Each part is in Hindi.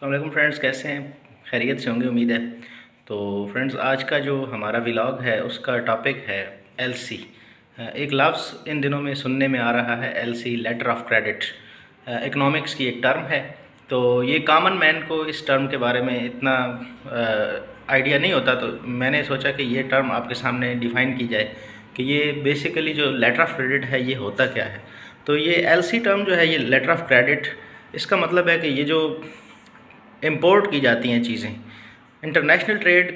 अस्सलाम फ्रेंड्स, कैसे हैं? खैरियत से होंगे, उम्मीद है। तो फ्रेंड्स, आज का जो हमारा व्लॉग है उसका टॉपिक है एलसी। एक लफ्ज़ इन दिनों में सुनने में आ रहा है, LC, letter of credit. Economics की एक टर्म है। तो ये कॉमन मैन को इस टर्म के बारे में इतना आइडिया नहीं होता, तो मैंने सोचा कि ये टर्म आपके सामने डिफ़ाइन की जाए कि ये बेसिकली जो लेटर ऑफ क्रेडिट है ये होता क्या है। तो ये एलसी टर्म जो है, ये लेटर ऑफ क्रेडिट, इसका मतलब है कि ये जो इंपोर्ट की जाती हैं चीज़ें, इंटरनेशनल ट्रेड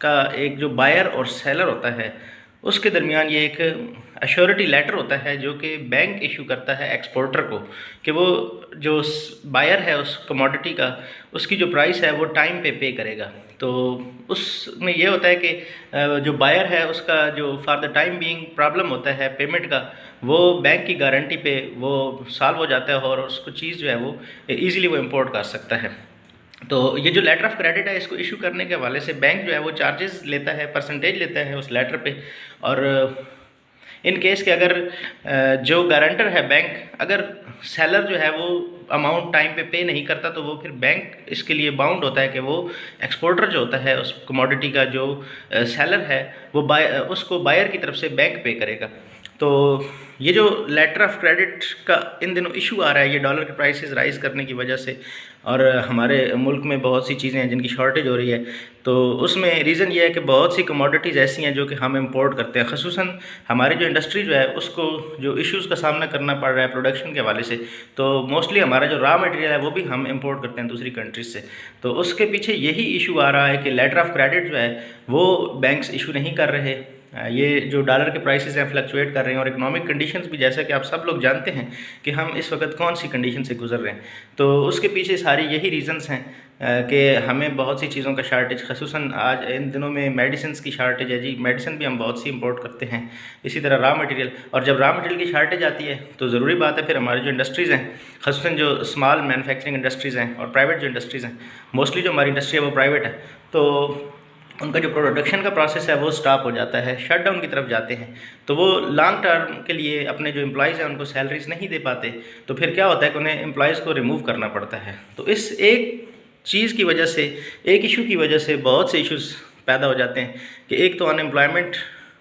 का एक जो बायर और सेलर होता है उसके दरमियान ये एक अश्योरिटी लेटर होता है जो कि बैंक इशू करता है एक्सपोर्टर को, कि वो जो बायर है उस कमोडिटी का, उसकी जो प्राइस है वो टाइम पे करेगा। तो उसमें ये होता है कि जो बायर है उसका जो for the time being problem होता है पेमेंट का, वो बैंक की गारंटी पे वो सॉल्व हो जाता है और उसको चीज़ जो है वो ईज़िली वो इम्पोर्ट कर सकता है। तो ये जो लेटर ऑफ क्रेडिट है, इसको इशू करने के हवाले से बैंक जो है वो चार्जेस लेता है, परसेंटेज लेता है उस लेटर पे। और इन केस के अगर जो गारंटर है बैंक, अगर सेलर जो है वो अमाउंट टाइम पे नहीं करता, तो वो फिर बैंक इसके लिए बाउंड होता है कि वो एक्सपोर्टर जो होता है उस कमोडिटी का, जो सेलर है वो उसको बायर की तरफ से बैंक पे करेगा। तो ये जो लेटर ऑफ क्रेडिट का इन दिनों इशू आ रहा है, ये डॉलर के प्राइसेस राइज़ करने की वजह से, और हमारे मुल्क में बहुत सी चीज़ें हैं जिनकी शॉर्टेज हो रही है। तो उसमें रीज़न ये है कि बहुत सी कमोडिटीज़ ऐसी हैं जो कि हम इंपोर्ट करते हैं, ख़ुसूसन हमारी जो इंडस्ट्री जो है उसको जो इश्यूज़ का सामना करना पड़ रहा है प्रोडक्शन के हवाले से। तो मोस्टली हमारा जो रॉ मटेरियल है वो भी हम इंपोर्ट करते हैं दूसरी कंट्रीज से। तो उसके पीछे यही इशू आ रहा है कि लेटर ऑफ क्रेडिट जो है वो बैंक्स इशू नहीं कर रहे। ये जो डॉलर के प्राइसेस हैं फ्लक्चुएट कर रहे हैं, और इकोनॉमिक कंडीशंस भी, जैसा कि आप सब लोग जानते हैं कि हम इस वक्त कौन सी कंडीशन से गुजर रहे हैं। तो उसके पीछे सारी यही रीज़न्स हैं कि हमें बहुत सी चीज़ों का शार्टेज, ख़ुसूसन आज इन दिनों में मेडिसिन की शार्टेज है जी। मेडिसिन भी हम बहुत सी इंपोर्ट करते हैं, इसी तरह रॉ मटेरियल। और जब रॉ मटेरियल की शार्टेज आती है तो ज़रूरी बात है फिर हमारी जो इंडस्ट्रीज़ हैं, ख़ुसूसन जो स्मॉल मैन्युफैक्चरिंग इंडस्ट्रीज़ हैं और प्राइवेट जो इंडस्ट्रीज़ हैं, मोस्टली जो हमारी इंडस्ट्री है वो प्राइवेट है, तो उनका जो प्रोडक्शन का प्रोसेस है वो स्टॉप हो जाता है, शट डाउन की तरफ जाते हैं। तो वो लॉन्ग टर्म के लिए अपने जो एम्प्लॉयज़ हैं उनको सैलरीज नहीं दे पाते। तो फिर क्या होता है कि उन्हें एम्प्लॉयज़ को रिमूव करना पड़ता है। तो इस एक चीज़ की वजह से, एक इशू की वजह से बहुत से इश्यूज़ पैदा हो जाते हैं कि एक तो अनएम्प्लॉयमेंट,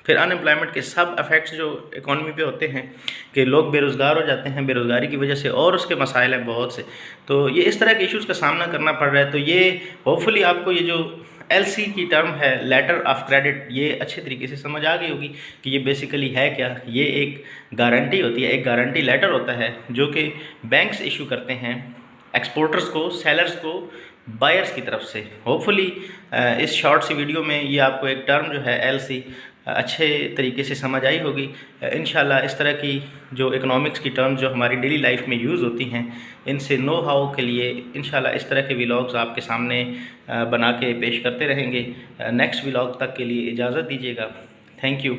फिर अनएम्प्लॉयमेंट के सब इफ़ेक्ट्स जो इकॉनमी पे होते हैं कि लोग बेरोज़गार हो जाते हैं, बेरोज़गारी की वजह से, और उसके मसाइल हैं बहुत से। तो ये इस तरह के इश्यूज़ का सामना करना पड़ रहा है। तो ये होपफुली आपको ये जो एलसी की टर्म है, लेटर ऑफ क्रेडिट, ये अच्छे तरीके से समझ आ गई होगी कि ये बेसिकली है क्या। ये एक गारंटी होती है, एक गारंटी लेटर होता है जो कि बैंक्स इशू करते हैं एक्सपोर्टर्स को, सेलर्स को, बायर्स की तरफ से। होपफुली इस शॉर्ट सी वीडियो में ये आपको एक टर्म जो है एलसी अच्छे तरीके से समझ आई होगी। इंशाल्लाह इस तरह की जो इकोनॉमिक्स की टर्म्स जो हमारी डेली लाइफ में यूज़ होती हैं, इनसे नो हाउ के लिए इंशाल्लाह इस तरह के व्लॉग्स आपके सामने बना के पेश करते रहेंगे। नेक्स्ट व्लॉग तक के लिए इजाज़त दीजिएगा। Thank you.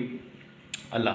अल्लाह।